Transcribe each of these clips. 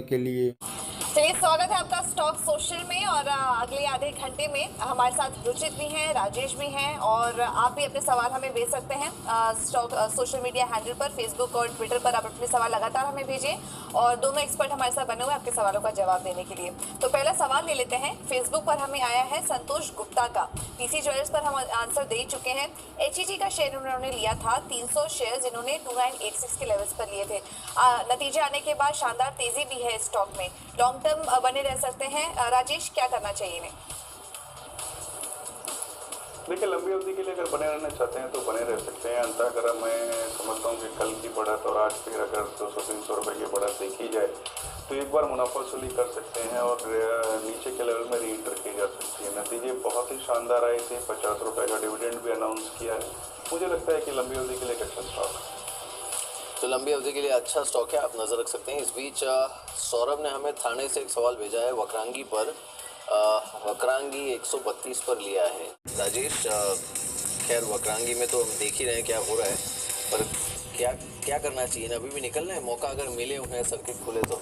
के लिए। चलिए, स्वागत है आपका स्टॉक सोशल में। और अगले आधे घंटे में हमारे साथ रुचित भी हैं, राजेश भी हैं, और आप भी अपने सवाल हमें भेज सकते हैं स्टॉक सोशल मीडिया हैंडल पर, फेसबुक और ट्विटर पर आप अपने सवाल लगातार हमें भेजें। और दोनों एक्सपर्ट हमारे साथ बने हुए आपके सवालों का जवाब देने के लिए। तो पहला सवाल ले लेते हैं। फेसबुक पर हमें आया है संतोष गुप्ता का। पीसी ज्वेलर्स पर हम आंसर दे चुके हैं। एचईजी का शेयर उन्होंने लिया था 300 शेयर, जिन्होंने 2986 के लेवल्स पर लिए थे। नतीजे आने के बाद शानदार तेजी भी है स्टॉक में, लॉन्ग टर्म बने रह सकते हैं। राजेश, क्या करना चाहिए इन्हें? देखिए, लंबी अवधि के लिए अगर बने रहना चाहते हैं तो बने रह सकते हैं। अंतः अगर मैं समझता हूँ कि कल की बढ़त और आज फिर अगर 200-300 रुपये की बढ़त देखी जाए तो एक बार मुनाफा वसूली कर सकते हैं और नीचे के लेवल में री एंटर की जा सकती है। नतीजे बहुत ही शानदार आए थे, 50 रुपये का डिविडेंड भी अनाउंस किया है। मुझे लगता है कि लंबी अवधि के लिए एक अच्छा स्टॉक है। तो लंबी अवधि के लिए अच्छा स्टॉक है, आप नज़र रख सकते हैं। इस बीच सौरभ ने हमें थाने से एक सवाल भेजा है वक्रांगी पर। वक्रांगी 132 पर लिया है। राजेश, खैर वक्रांगी में तो हम देख ही रहे हैं क्या हो रहा है, पर क्या क्या करना चाहिए? अभी भी निकलना है, मौका अगर मिले उन्हें, सर्किट खुले तो।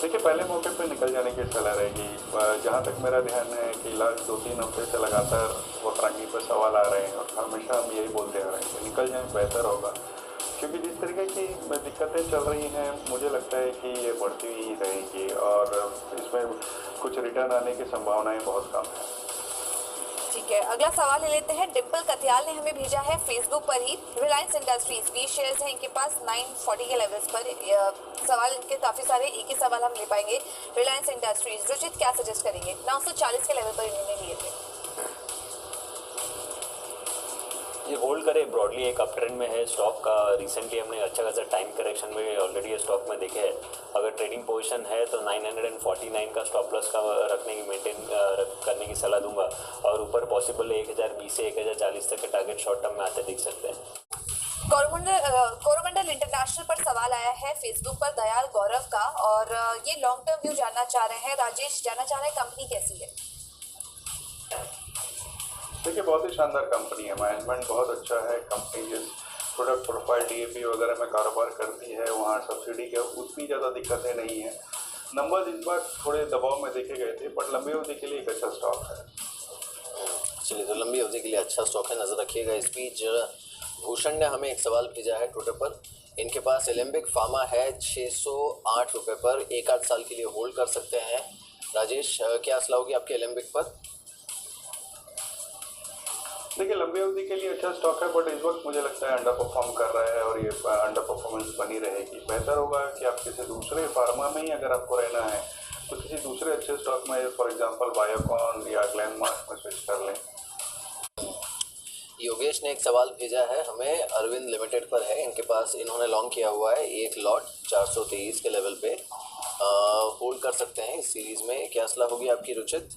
देखिए, पहले मौके पे निकल जाने की सलाह रहेगी। जहाँ तक मेरा ध्यान है कि लास्ट 2-3 हफ्ते से लगातार वक्रांगी पर सवाल आ रहे हैं और हमेशा हम यही बोलते आ रहे हैं कि निकल जाए बेहतर होगा, क्योंकि जिस तरीके की दिक्कतें चल रही हैं मुझे लगता है कि ये बढ़ती ही रहेगी और इसमें कुछ रिटर्न आने की संभावनाएं बहुत कम है। ठीक है, अगला सवाल ले लेते हैं। डिम्पल कथियाल ने हमें भेजा है फेसबुक पर ही। रिलायंस इंडस्ट्रीज 20 शेयर्स हैं इनके पास 940 के लेवल्स पर। सवाल इनके काफ़ी सारे, एक ही सवाल हम ले पाएंगे। रिलायंस इंडस्ट्रीज, रुचित क्या सजेस्ट करेंगे? 940 के लेवल पर इन्होंने लिए थे। ये होल्ड करे, ब्रॉडली एक अप ट्रेंड में है स्टॉक का। रिसेंटली हमने अच्छा खासा टाइम करेक्शन में ऑलरेडी ये स्टॉक में देखे हैं। अगर ट्रेडिंग पोजीशन है तो 949 का स्टॉप लॉस का रखने की मेंटेन करने की सलाह दूंगा, और ऊपर पॉसिबल 1020 से 1040 तक के टारगेट शॉर्ट टर्म में आते दिख सकते हैं। कोरोमंडल इंटरनेशनल पर सवाल आया है फेसबुक पर दयाल गौरव का, और ये लॉन्ग टर्म व्यू जानना चाह रहे हैं। राजेश, जानना चाह रहे हैं कंपनी कैसी है? देखिए, बहुत ही शानदार कंपनी है, मैनेजमेंट बहुत अच्छा है। कंपनी जिस प्रोडक्ट प्रोफाइल डीएपी वगैरह में कारोबार करती है वहाँ सब्सिडी के उतनी ज़्यादा दिक्कतें नहीं हैं। नंबर्स इस बार थोड़े दबाव में देखे गए थे, बट लंबी अवधि के लिए एक अच्छा स्टॉक है। चलिए, तो लंबी अवधि के लिए अच्छा स्टॉक है, नज़र रखिएगा। इस बीच भूषण ने हमें एक सवाल भेजा है ट्विटर पर। इनके पास एलेम्बिक फार्मा है 608 रुपये पर, 1-8 साल के लिए होल्ड कर सकते हैं। राजेश, क्या सलाह होगी आपके एलेम्बिक पर? देखिए, लंबी अवधि के लिए अच्छा स्टॉक है, बट इस वक्त मुझे लगता है अंडर परफॉर्म कर रहा है और ये अंडर परफॉर्मेंस बनी रहेगी। बेहतर होगा कि आप किसी दूसरे फार्मा में ही अगर आपको रहना है तो किसी दूसरे अच्छे स्टॉक में, फॉर एग्जांपल बायोकॉन या ग्लेनमार्क में स्विच कर लें। योगेश ने एक सवाल भेजा है हमें, अरविंद लिमिटेड पर है। इनके पास इन्होंने लॉन्ग किया हुआ है एक लॉट 423 के लेवल पे, होल्ड कर सकते हैं इस सीरीज़ में। क्या सलाह होगी आपकी रुचित?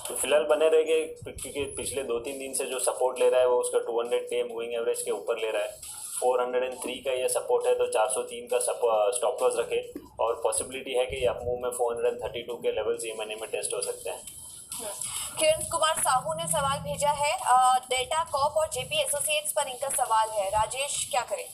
तो फिलहाल बने रहेंगे, क्योंकि पिछले 2-3 दिन से जो सपोर्ट ले रहा है वो उसका 200 डे मूविंग एवरेज के ऊपर ले रहा है। 403 का ये सपोर्ट है, तो 403 का स्टॉप लॉस रखे, और पॉसिबिलिटी है कि अप मूव में 432 के लेवल्स ये महीने में टेस्ट हो सकते हैं। किरण कुमार साहू ने सवाल भेजा है डेटा कॉप और जेपी एसोसिएट्स पर, इनका सवाल है। राजेश, क्या करें?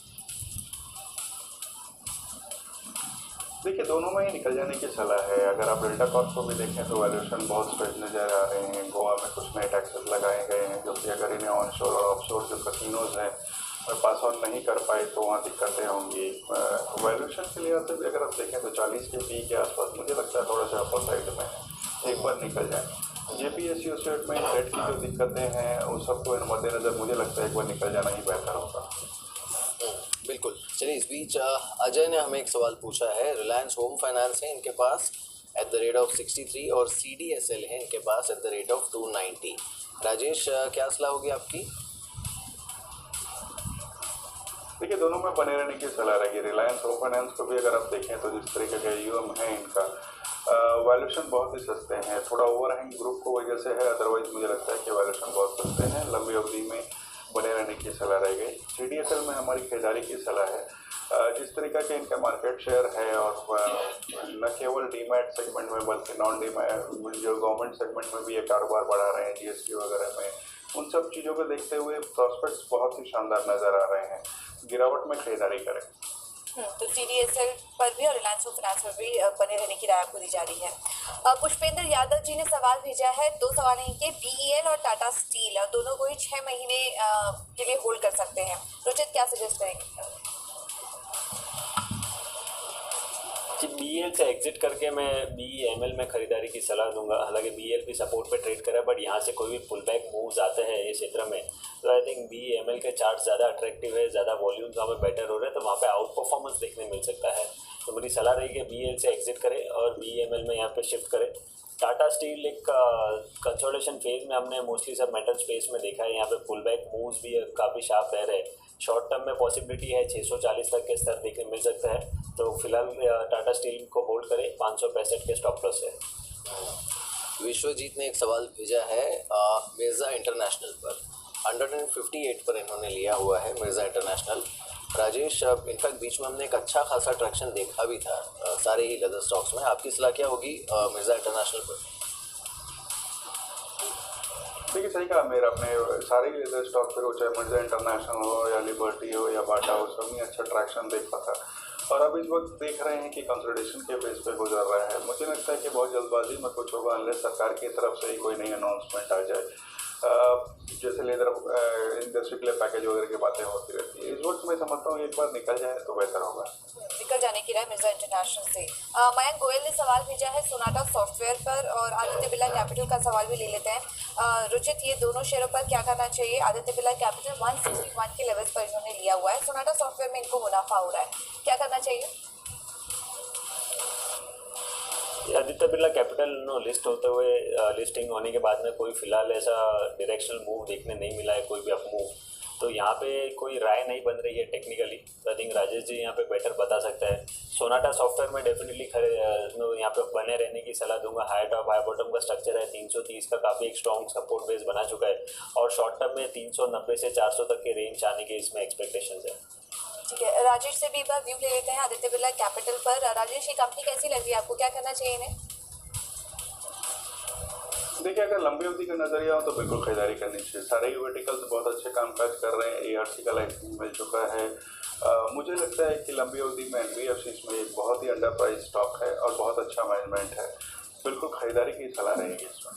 देखिए, दोनों में ही निकल जाने की सलाह है। अगर आप डेल्टा कॉर्प को भी देखें तो वैल्यूएशन बहुत स्ट्रेच नज़र आ रहे हैं। गोवा में कुछ नए टैक्सेस लगाए गए हैं जो कि अगर इन्हें ऑनशोर और ऑफशोर जो कसिनोज हैं पास ऑन नहीं कर पाए तो वहाँ दिक्कतें होंगी। वैल्यूएशन के लिहाज से भी अगर आप देखें तो 40 के पी के आसपास मुझे लगता है थोड़ा सा अपर साइड में है, एक बार निकल जाए। जेपी एसोसिएट में डेट की जो दिक्कतें हैं उन सबको मद्देनजर मुझे लगता है एक बार निकल जाना ही बेहतर होगा। बिल्कुल। चलिए, इस बीच अजय ने हमें एक सवाल पूछा है। रिलायंस होम फाइनेंस है इनके पास @63 और CDSL है इनके पास @290। राजेश, क्या सलाह होगी आपकी? देखिए, दोनों में बने रहने की सलाह रहेगी। रिलायंस होम फाइनेंस को भी अगर आप देखें तो जिस तरीके का यूएम है इनका, वैल्यूएशन बहुत ही सस्ते हैं। थोड़ा ओवरहैंग ग्रुप को वजह से है, अदरवाइज मुझे लगता है कि वैल्यूएशन बहुत सस्ते हैं। लंबी अवधि में बने रहने की सलाह रहेगी। CDSL में हमारी खरीदारी की सलाह है। जिस तरीके के इनका मार्केट शेयर है और न केवल डीमैट सेगमेंट में बल्कि नॉन डीमैट जो गवर्नमेंट सेगमेंट में भी ये कारोबार बढ़ा रहे हैं, GST वगैरह में उन सब चीज़ों को देखते हुए प्रॉस्पेक्ट्स बहुत ही शानदार नज़र आ रहे हैं। गिरावट में खरीदारी करें। तो CDSL पर भी और रिलायंस फाइनेंस पर भी बने रहने की राय आपको दी जा रही है। पुष्पेंद्र यादव जी ने सवाल भेजा है, दो सवाल हैं कि BEL और टाटा स्टील दोनों को ही 6 महीने के लिए होल्ड कर सकते हैं। रुचित क्या सजेस्ट करेंगे? जी, BEL से एग्जिट करके मैं BEML में खरीदारी की सलाह दूंगा। हालांकि BEL भी सपोर्ट पे ट्रेड करा, बट यहाँ से कोई भी पुल बैक मूव्स आते हैं इस क्षेत्र में, तो आई थिंक BEML के चार्ट ज़्यादा अट्रैक्टिव है, ज़्यादा वॉल्यूम्स वहाँ पे बेटर हो रहे हैं, तो वहाँ पे आउट परफॉर्मेंस देखने मिल सकता है। तो मेरी सलाह रहेगी BEL से एग्जिट करें और BEML में यहाँ पे शिफ्ट करें। टाटा स्टील एक कंसोलिडेशन फेज में हमने मोस्टली सब मेटल स्पेस में देखा है, यहाँ पे पुल बैक मूव्स भी काफ़ी शार्प रह रहे हैं। शॉर्ट टर्म में पॉसिबिलिटी है 640 तक के स्तर देखने मिल सकता है, तो फिलहाल टाटा स्टील को होल्ड करें। 565 के स्टॉप लॉस है। विश्वजीत ने एक सवाल भेजा है मिर्ज़ा इंटरनेशनल पर 158 पर इन्होंने लिया हुआ है मिर्ज़ा इंटरनेशनल। राजेश, इनफैक्ट बीच में हमने एक अच्छा खासा ट्रैक्शन देखा भी था सारे ही लेदर स्टॉक्स में। आपकी सलाह क्या होगी मिर्ज़ा इंटरनेशनल पर? देखिए, सही कहा मेरा, अपने सारे ही लेदर स्टॉक पर हो, चाहे मिर्ज़ा इंटरनेशनल हो या लिबर्टी हो या बाटा हो, सब में अच्छा ट्रैक्शन देख पाता। और अब इस वक्त देख रहे हैं कि कंसोलिडेशन के बेस पे गुजर रहा है। मुझे लगता है कि बहुत जल्दबाजी में कुछ होगा अनलेस सरकार की तरफ से ही कोई नई अनाउंसमेंट आ जाए। जैसे लेदर इंडस्ट्री के लिए पैकेज वगैरह की बातें होती रहती है। इस वक्त मैं समझता हूँ एक बार निकल जाए तो बेहतर होगा। निकल जाने की राय मिर्जा इंटरनेशनल से। मयंक गोयल ने सवाल भेजा है सोनाटा सॉफ्टवेयर पर, और आदित्य बिरला कैपिटल का सवाल भी ले लेते हैं। रुचित, ये दोनों शेयरों पर क्या करना चाहिए? आदित्य बिरला कैपिटल 161 के लेवल्स पर इन्होंने लिया हुआ है। सोनाटा सॉफ्टवेयर में इनको मुनाफा हो रहा है, क्या करना चाहिए? आदित्य बिरला कैपिटल लिस्ट होते हुए लिस्टिंग होने के बाद में कोई फिलहाल ऐसा डायरेक्शनल मूव देखने नहीं मिला है, कोई भी अप मूव, तो यहाँ पे कोई राय नहीं बन रही है टेक्निकली। तो आई थिंक राजेश जी यहाँ पे बेटर बता सकता है। सोनाटा सॉफ्टवेयर में डेफिनेटली यहाँ पे बने रहने की सलाह दूंगा। हाई टॉप हाई बॉटम का स्ट्रक्चर है, 330 का काफ़ी एक स्ट्रॉन्ग सपोर्ट बेस बना चुका है, और शॉर्ट टर्म में 390 से 400 तक के रेंज आने के इसमें एक्सपेक्टेशन है। ठीक है, राजेश से भी एक बार व्यू ले लेते हैं आदित्य बिरला कैपिटल पर। राजेश, ये कंपनी कैसी लग रही है आपको, क्या करना चाहिए इन्हें? देखिए, अगर लंबी अवधि का नजरिया हो तो बिल्कुल खरीदारी करनी चाहिए। सारे ही वर्टिकल्स बहुत अच्छे कामकाज कर रहे हैं, ARC का लाइसेंस मिल चुका है। मुझे लगता है कि लंबी अवधि में NBFC में एक बहुत ही अंडर प्राइस स्टॉक है और बहुत अच्छा मैनेजमेंट है। बिल्कुल खरीदारी की सलाह रहेगी इसमें।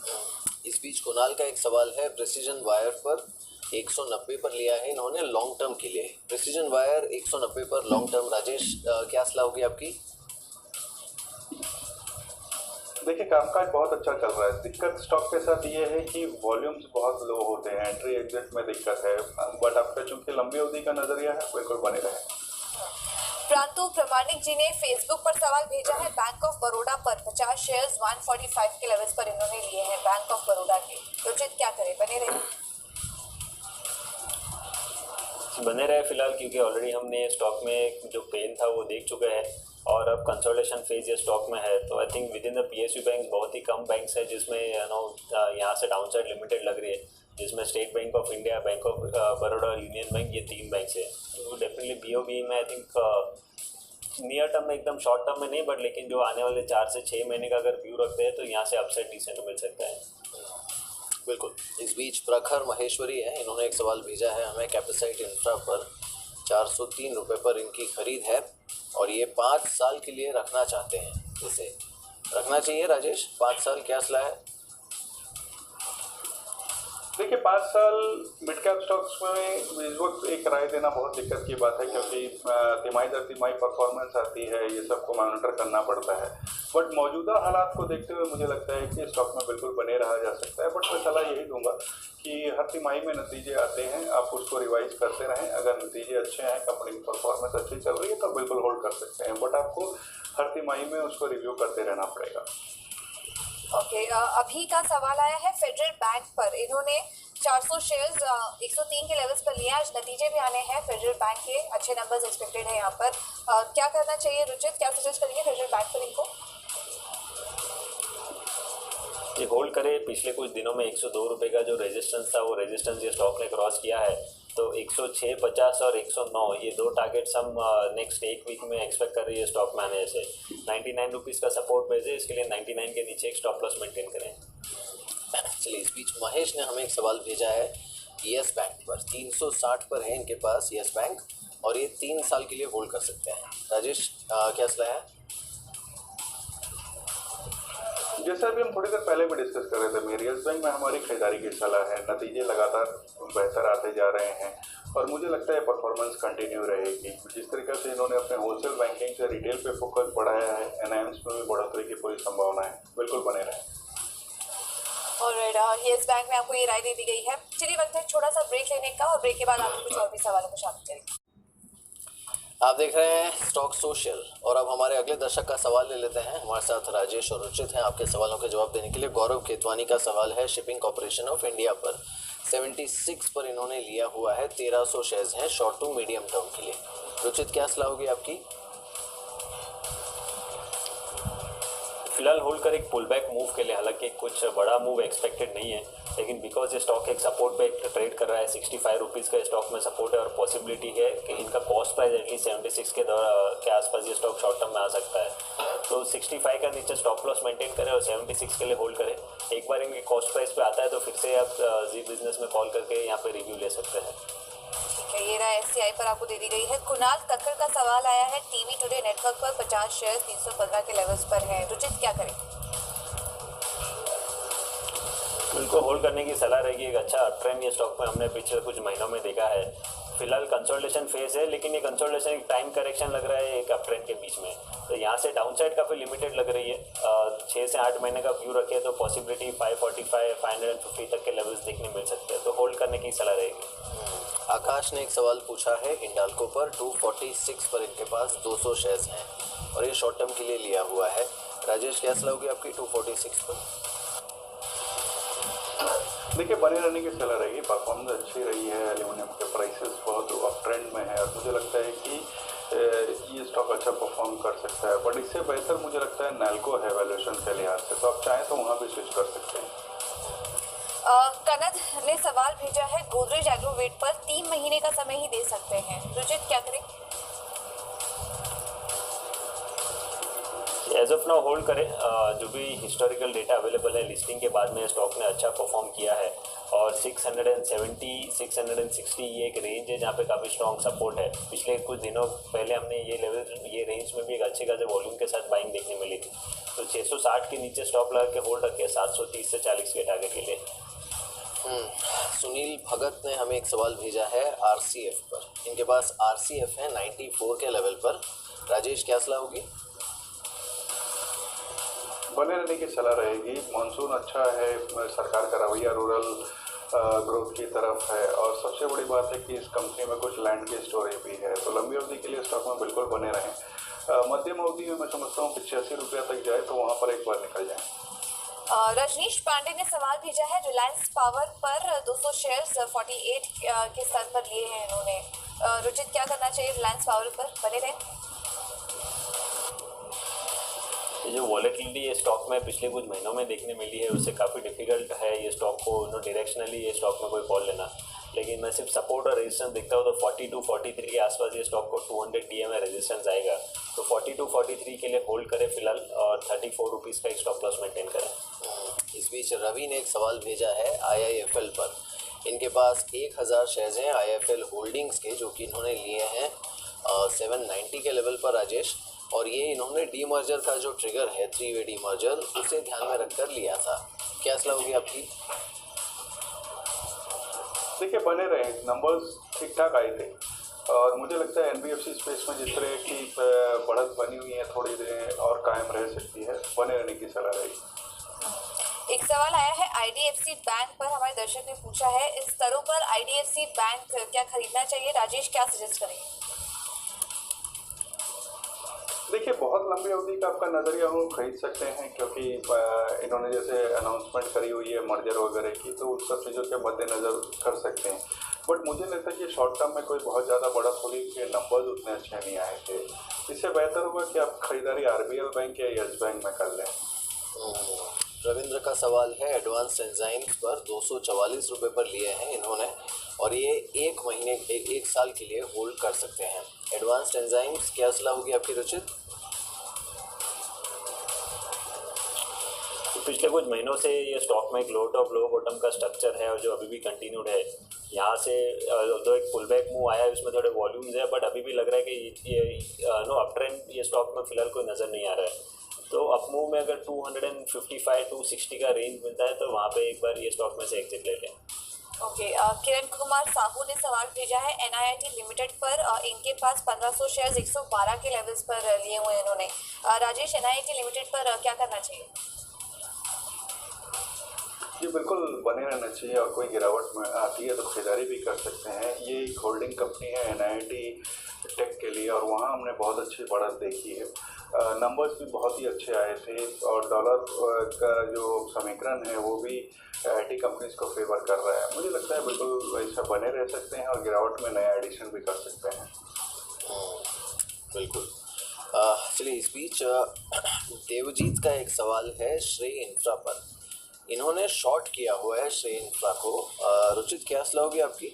इस बीच कुणाल का एक सवाल है, प्रिसीजन वायर पर 190 पर लिया है इन्होंने लॉन्ग टर्म के लिए। प्रिसीजन वायर 190 पर लॉन्ग टर्म। राजेश, क्या सलाह होगी आपकी? देखिए, कामकाज बहुत अच्छा चल रहा है। दिक्कत स्टॉक के साथ ये है कि वॉल्यूम्स बहुत लो होते हैं, एंट्री एग्जिट में दिक्कत है, बट आपका चूंकि लंबी अवधि का नजरिया है बिल्कुल बने रहे। प्रांतु प्रमाणिक जी ने फेसबुक पर सवाल भेजा है, बैंक ऑफ बड़ौदा पर 50 शेयर्स 145 के लेवल्स पर इन्होंने लिए हैं बैंक ऑफ बड़ौदा के। रुचित, क्या करें, बने रहे? बने रहे फिलहाल, क्योंकि ऑलरेडी हमने स्टॉक में जो पेन था वो देख चुके हैं, और अब कंसोलिडेशन फेज ये स्टॉक में है। तो I think with in the PSU bank बहुत ही कम बैंक्स है जिसमें यहाँ से डाउनसाइड लिमिटेड लग रही है, जिसमें state bank of India, bank of Baroda और यूनियन बैंक, ये 3 बैंक्स है। तो डेफिनेटली BOB में आई थिंक नियर टर्म में, एकदम शॉर्ट टर्म में नहीं, बट लेकिन जो आने वाले 4 से 6 महीने का अगर व्यू रखते हैं तो यहाँ से अपसाइड डिसेंट मिल सकता है। बिल्कुल। इस बीच प्रखर महेश्वरी है, इन्होंने एक सवाल भेजा है हमें, कैपेसाइट इंफ्रा पर 403 रुपये पर इनकी खरीद है और ये 5 साल के लिए रखना चाहते हैं। इसे रखना चाहिए राजेश, 5 साल क्या सलाह है? देखिए, 5 साल मिड कैप स्टॉक्स में इस वक्त एक राय देना बहुत दिक्कत की बात है, क्योंकि तिमाही दर तिमाही परफॉर्मेंस आती है, ये सबको मॉनिटर करना पड़ता है। बट मौजूदा हालात को देखते हुए मुझे लगता है कि स्टॉक में बिल्कुल बने रहा जा सकता है। बट मैं सलाह यही दूंगा कि हर तिमाही में नतीजे आते हैं, आप उसको रिवाइज करते रहें। अगर नतीजे अच्छे हैं, कंपनी की परफॉर्मेंस अच्छी चल रही है तो बिल्कुल होल्ड कर सकते हैं, बट आपको हर तिमाही में उसको रिव्यू करते रहना पड़ेगा। ओके, अभी का सवाल आया है फेडरल बैंक पर। इन्होंने 400 शेयर्स 103 के लेवल्स पर लिए। आज नतीजे भी आने हैं फेडरल बैंक के, अच्छे नंबर्स एक्सपेक्टेड है यहाँ पर। क्या करना चाहिए रुचित, क्या सजेस्ट करेंगे फेडरल बैंक पर इनको? ये होल्ड करे। पिछले कुछ दिनों में 102 रुपये का जो रेजिस्टेंस था वो रेजिस्टेंस ये स्टॉक ने क्रॉस किया है, तो 106.50 और 109 ये 2 टारगेट्स हम नेक्स्ट 1 वीक में एक्सपेक्ट कर रही है स्टॉक मैनेजर से। 99 रुपीज़ का सपोर्ट बेस है, इसके लिए 99 के नीचे एक स्टॉप लॉस मेंटेन करें। चलिए, इस बीच महेश ने हमें एक सवाल भेजा है यस बैंक पर। 360 पर है इनके पास यस बैंक, और ये 3 साल के लिए होल्ड कर सकते हैं। राजेश, क्या सलाह है? जैसा अभी हम थोड़ी देर पहले भी डिस्कस कर रहे थे, मेरी यस बैंक में हमारी खरीदारी की सलाह है। नतीजे लगातार बेहतर आते जा रहे हैं और मुझे लगता है परफॉर्मेंस कंटिन्यू रहेगी। जिस तरीके से इन्होंने अपने होलसेल बैंकिंग से रिटेल पे फोकस बढ़ाया है, एनआईएम्स में भी बढ़ोतरी की पूरी संभावना है। बिल्कुल बने रहें। और यस बैंक में आपको ये राय दे दी गई है। चलिए, वक्त है छोटा सा ब्रेक लेने का, और ब्रेक के बाद आपको कुछ और भी सवालों को शामिल करेंगे। आप देख रहे हैं स्टॉक सोशल, और अब हमारे अगले दर्शक का सवाल ले लेते हैं। हमारे साथ राजेश और रुचित हैं आपके सवालों के जवाब देने के लिए। गौरव केतवानी का सवाल है शिपिंग कॉर्पोरेशन ऑफ इंडिया पर। 76 पर इन्होंने लिया हुआ है, 1300 शेयर्स हैं शॉर्ट टू मीडियम टर्म के लिए। रुचित, क्या सलाह होगी आपकी? फिलहाल होल्ड कर एक पुल बैक मूव के लिए, हालांकि कुछ बड़ा मूव एक्सपेक्टेड नहीं है, लेकिन बिकॉज ये स्टॉक एक सपोर्ट पे ट्रेड कर रहा है, 65 रुपीज़ का स्टॉक में सपोर्ट है और पॉसिबिलिटी है कि इनका कॉस्ट प्राइस एटलीस्ट 76 के आसपास ये स्टॉक शॉर्ट टर्म में आ सकता है। तो 65 का नीचे स्टॉप लॉस मेंटेन करें और 76 के लिए होल्ड करें। एक बार इनके कॉस्ट प्राइस पे आता है तो फिर से आप जी बिजनेस में कॉल करके यहाँ पे रिव्यू ले सकते हैं। ये राय एससीआई पर आपको दे दी गई है। कुणाल कक्कड़ का सवाल आया है टीवी टुडे नेटवर्क पर। 50 शेयर 315 के लेवल्स पर है। रुचित, क्या करें? उनको होल्ड करने की सलाह रहेगी। एक अच्छा ट्रेंड ये स्टॉक में हमने पिछले कुछ महीनों में देखा है। फिलहाल कंसोलिडेशन फेज है, लेकिन ये कंसोलिडेशन एक टाइम करेक्शन लग रहा है एक अप ट्रेंड के बीच में, तो यहाँ से डाउनसाइड काफ़ी लिमिटेड लग रही है। 6 से 8 महीने का व्यू रखे तो पॉसिबिलिटी 545 550 तक के लेवल्स देखने मिल सकते हैं, तो होल्ड करने की सलाह रहेगी। आकाश ने एक सवाल पूछा है हिंडाल्को पर। 246 पर इनके पास 200 शेयर्स हैं और ये शॉर्ट टर्म के लिए लिया हुआ है। राजेश, क्या सलाह होगी आपकी 246 पर? देखिए, बने रहने की सलाह रहेगी। परफॉर्मेंस अच्छी रही है, एल्यूमिनियम के प्राइसेस बहुत अप ट्रेंड में है और मुझे लगता है कि ये स्टॉक अच्छा परफॉर्म कर सकता है। बट इससे बेहतर मुझे लगता है नैल्को है वैल्यूएशन के लिहाज से, तो आप चाहें तो वहाँ भी स्विच कर सकते हैं। कनद ने सवाल भेजा है गोदरेज एग्रोवेट पर। 3 महीने का समय ही दे सकते हैं। रुचित, क्या करें? एज ऑफ नाउ होल्ड करें। जो भी हिस्टोरिकल डेटा अवेलेबल है, लिस्टिंग के बाद में स्टॉक ने अच्छा परफॉर्म किया है और 670 660 ये एक रेंज है जहाँ पे काफ़ी स्ट्रॉन्ग सपोर्ट है। पिछले कुछ दिनों पहले हमने ये रेंज में भी एक अच्छे खासे वॉल्यूम के साथ बाइंग देखने मिली थी, तो 660 के नीचे स्टॉप लगा के होल्ड रखे 730 से 40 के टारगेट के लिए। सुनील भगत ने हमें एक सवाल भेजा है आरसीएफ पर। इनके पास आरसीएफ है 94 के लेवल पर। राजेश, क्या सलाह होगी? बने रहने की सलाह रहेगी। मानसून अच्छा है, सरकार का रवैया रूरल ग्रोथ की तरफ है और सबसे बड़ी बात है कि इस कंपनी में कुछ लैंड की स्टोरी भी है, तो लंबी अवधि के लिए स्टॉक में बिल्कुल बने रहें। मध्यम अवधि में मैं समझता हूँ 85 रुपया तक जाए तो वहाँ पर एक बार निकल जाए। रजनीश पांडे ने सवाल भेजा है रिलायंस पावर पर। 200 शेयर्स 48 के स्तर पर लिए हैं इन्होंने। रुचित, क्या करना चाहिए रिलायंस पावर पर? बने रहें? ये जो वॉलेटिलिटी ये स्टॉक में पिछले कुछ महीनों में देखने मिली है, उससे काफ़ी डिफिकल्ट है ये स्टॉक को डायरेक्शनली ये स्टॉक में कोई कॉल लेना। लेकिन मैं सिर्फ सपोर्ट और रेजिस्टेंस देखता हूँ तो 42 43 के आसपास ये स्टॉक को 200 DA में रेजिस्टेंस आएगा, तो 42 43 के लिए होल्ड करें फिलहाल और 34 रुपीज़ का एक स्टॉप लॉस मेंटेन करें। इस बीच रवि ने एक सवाल भेजा है IIFL पर। इनके पास 1000 शेयर्स हैं IIFL होल्डिंग्स के, जो कि इन्होंने लिए हैं 790 के लेवल पर। राजेश, और ये इन्होंने डीमर्जर का जो ट्रिगर है 3-वे डीमर्जर, उसे ध्यान में रखकर लिया था। क्या सलाह होगी आपकी? देखिए, बने रहे, नंबर्स ठीक ठाक आए थे और मुझे लगता है NBFC स्पेस में जिस तरह की बढ़त बनी हुई है थोड़ी देर और कायम रह सकती है। बने रहने की सलाह रहेगी। एक सवाल आया है IDFC बैंक पर। हमारे दर्शक ने पूछा है इस स्तरों पर IDFC बैंक क्या खरीदना चाहिए? राजेश, क्या सजेस्ट करेंगे? देखिए, बहुत लंबी अवधि का आपका नज़रिया हो खरीद सकते हैं, क्योंकि इन्होंने जैसे अनाउंसमेंट करी हुई है मर्जर वगैरह की, तो उन सब चीज़ों के मद्देनज़र कर सकते हैं। बट मुझे लगता है कि शॉर्ट टर्म में कोई बहुत ज़्यादा बड़ा खुली के नंबर्स उतने अच्छे नहीं आए थे। इससे बेहतर होगा कि आप खरीदारी RBL बैंक या यस बैंक में कर लें। रविंद्र का सवाल है एडवांस एंजाइम्स पर। 244 रुपये पर लिए हैं इन्होंने और ये 1 साल के लिए होल्ड कर सकते हैं। एडवांस एंजाइम्स, क्या सलाह होगी आपकी रुचित? पिछले कुछ महीनों से ये स्टॉक में एक लो टॉप लो बॉटम का स्ट्रक्चर है और जो अभी भी कंटिन्यूड है। यहाँ से जो एक पुल बैक मूव आया है उसमें थोड़े वॉल्यूम्स है, बट अभी भी लग रहा है कि ये अप ट्रेंड ये स्टॉक में फिलहाल कोई नज़र नहीं आ रहा है। तो अप मूव में अगर 255 260 का रेंज मिलता है तो वहाँ पे एक बार ये स्टॉक में से एग्जिट ले लें। ओके, किरण कुमार साहू ने सवाल भेजा है NIIT लिमिटेड पर। इनके पास 1500 शेयर्स 112 के लेवल्स पर लिए हुए हैं इन्होंने। राजेश, NIIT लिमिटेड पर क्या करना चाहिए? ये बिल्कुल बने रहना चाहिए और कोई गिरावट में आती है तो खरीदारी भी कर सकते हैं। ये एक होल्डिंग कंपनी है NIIT टेक के लिए और वहाँ हमने बहुत अच्छी बढ़त देखी है। नंबर्स भी बहुत ही अच्छे आए थे और डॉलर का जो समीकरण है वो भी IT कंपनीज को फेवर कर रहा है। मुझे लगता है बिल्कुल ऐसा बने रह सकते हैं और गिरावट में नया एडिशन भी कर सकते हैं। बिल्कुल। चलिए, इस बीच देवजीत का एक सवाल है श्रेय इंफ्रा पर। इन्होंने शॉर्ट किया हुआ है श्रेय इंफ्रा को। रुचित, क्या सलाह होगी आपकी?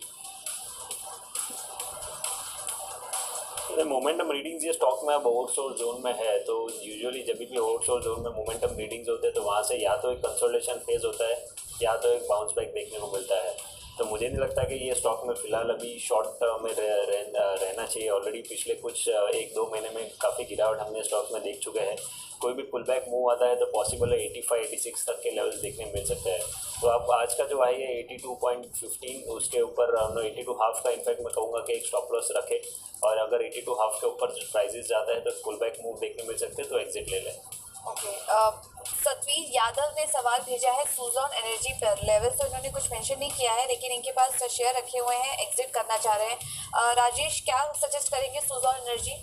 मोमेंटम रीडिंग्स ये स्टॉक में अब ओवरसोल्ड जोन में है, तो यूजुअली जब भी ओवरसोल्ड जोन में मोमेंटम रीडिंग्स होते हैं तो वहाँ से या तो एक कंसोलिडेशन फेज होता है या तो एक बाउंस बैक देखने को मिलता है। तो मुझे नहीं लगता कि ये स्टॉक में फ़िलहाल अभी शॉर्ट टर्म में रहना चाहिए। ऑलरेडी पिछले कुछ 1-2 महीने में काफ़ी गिरावट हमने स्टॉक में देख चुके हैं। कोई भी पुल बैक मूव आता है तो पॉसिबल है 85-86 तक के लेवल्स देखने को मिल सकते हैं। तो आप आज का जो आई है 82.15 उसके ऊपर 82 हाफ का इनफैक्ट मैं कहूँगा कि एक स्टॉप लॉस रखे, और अगर 82 हाफ के ऊपर प्राइजेस जाता है तो पुल बैक मूव देखने मिल सकते हैं तो एग्जिट ले लें। ओके, सतवीर यादव ने सवाल भेजा है सुजलॉन एनर्जी पर। लेवल तो इन्होंने कुछ मेंशन नहीं किया है, लेकिन इनके पास शेयर रखे हुए हैं, एग्जिट करना चाह रहे हैं। राजेश, क्या सजेस्ट करेंगे सुजलॉन एनर्जी?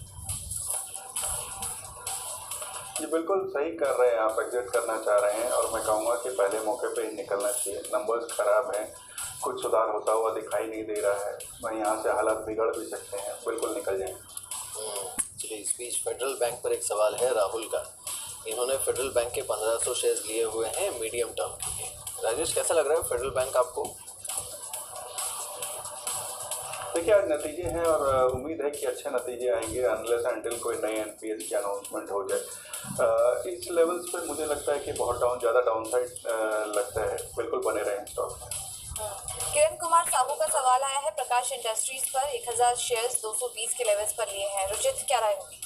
ये बिल्कुल सही कर रहे हैं, आप एग्जिट करना चाह रहे हैं और मैं कहूँगा कि पहले मौके पे ही निकलना चाहिए। नंबर्स खराब हैं, कुछ सुधार होता हुआ दिखाई नहीं दे रहा है, वहीं यहाँ से हालात बिगड़ भी सकते हैं, बिल्कुल निकल जाएँ। चलिए, इस बीच फेडरल बैंक पर एक सवाल है राहुल का। इन्होंने फेडरल बैंक के 1500 शेयर्स लिए हुए हैं मीडियम टर्म के लिए। राजेश, कैसा लग रहा है फेडरल बैंक आपको? देखिए, आज नतीजे हैं और उम्मीद है कि अच्छे नतीजे आएंगे अनलेस अनटिल कोई नई NPS की अनाउंसमेंट हो जाए। इस लेवल्स पे मुझे लगता है कि बहुत ज़्यादा डाउन साइड लगता है, बिल्कुल बने रहें स्टॉक में। किरण कुमार साहू का सवाल आया है प्रकाश इंडस्ट्रीज पर। 1000 शेयर्स 220 के लेवल्स पर लिए हैं। रुचित, क्या राय होगी?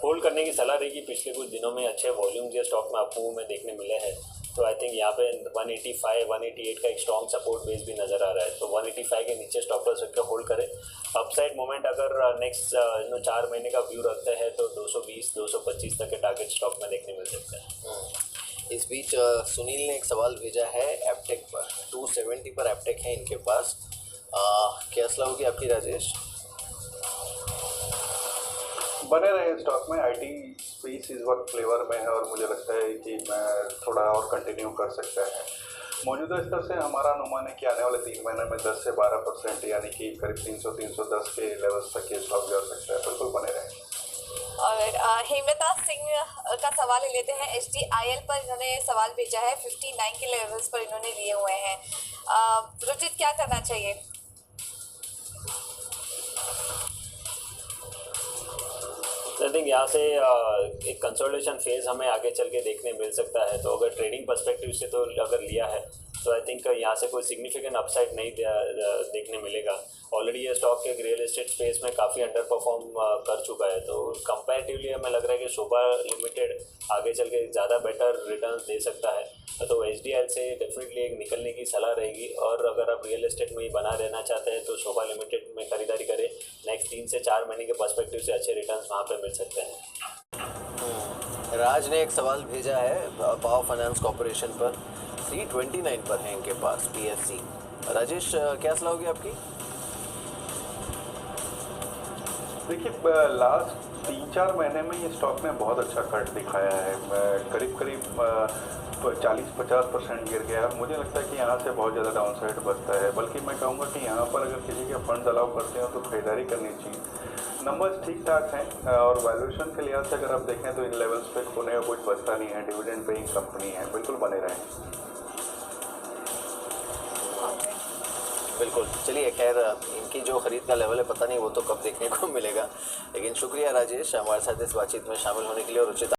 होल्ड करने की सलाह रहेगी। पिछले कुछ दिनों में अच्छे वॉल्यूम्स ये स्टॉक में अप मूव में देखने मिले हैं, तो आई थिंक यहाँ पे 185 188 का एक स्ट्रॉन्ग सपोर्ट बेस भी नज़र आ रहा है। तो 185 के नीचे स्टॉप लॉस रख के होल्ड करें। अपसाइड मोमेंट अगर नेक्स्ट 4 महीने का व्यू रखते हैं तो 220 225 तक के टारगेट स्टॉक में देखने मिल सकते हैं। इस बीच सुनील ने एक सवाल भेजा है एपटेक पर। 270 पर एपटेक है इनके पास। क्या सलाह होगी आपकी राजेश? बने रहे स्टॉक में। IT स्पेस इस वक्त फ्लेवर में है और मुझे लगता है कि मैं थोड़ा और कंटिन्यू कर सकता है। मौजूदा स्तर से हमारा अनुमान है कि आने वाले 3 महीने में 10 से 12% यानी कि करीब 300-310 के लेवल्स तक ये स्टॉक जा सकता है। बिल्कुल बने रहे। और हेमलता सिंह का सवाल ले लेते हैं। HDIL पर इन्होंने सवाल भेजा है। 59 के लेवल्स पर इन्होंने लिए हुए हैं। रुचित, क्या करना चाहिए? आई थिंक यहाँ से एक कंसोलिडेशन फेज हमें आगे चल के देखने मिल सकता है। तो अगर ट्रेडिंग पर्सपेक्टिव से तो अगर लिया है तो आई थिंक यहाँ से कोई सिग्निफिकेंट अपसाइड नहीं देखने मिलेगा। ऑलरेडी ये स्टॉक एक रियल एस्टेट स्पेस में काफ़ी अंडर परफॉर्म कर चुका है, तो कंपैरेटिवली हमें लग रहा है कि शोभा लिमिटेड आगे चल के ज़्यादा बेटर रिटर्न्स दे सकता है। तो HDIL से डेफिनेटली एक निकलने की सलाह रहेगी, और अगर आप रियल एस्टेट में ही बना रहना चाहते हैं तो शोभा लिमिटेड में खरीदारी करें। नेक्स्ट 3 से 4 महीने के पर्सपेक्टिव से अच्छे रिटर्न्स वहाँ पे मिल सकते हैं। राज ने एक सवाल भेजा है पावर फाइनेंस कॉर्पोरेशन पर। 329 पर है इनके पास PSC। राजेश, क्या सलाह होगी आपकी? देखिए, लास्ट 3-4 महीने में ये स्टॉक ने बहुत अच्छा कट दिखाया है। करीब 40-50% गिर गया। मुझे लगता है कि यहाँ से बहुत ज़्यादा डाउन साइड बचता है, बल्कि मैं कहूँगा कि यहाँ पर अगर किसी के फंड अलाउ करते हो तो खरीदारी करनी चाहिए। नंबर्स ठीक ठाक हैं और वैल्यूएशन के लिहाज से अगर आप देखें तो इन लेवल्स पे खोने का कुछ बचता नहीं है। डिविडेंड पेइंग कंपनी है, बिल्कुल बने रहें। बिल्कुल। चलिए, खैर इनकी जो खरीद का लेवल है पता नहीं वो तो कब देखने को मिलेगा, लेकिन शुक्रिया राजेश हमारे साथ इस बातचीत में शामिल होने के लिए। और उचित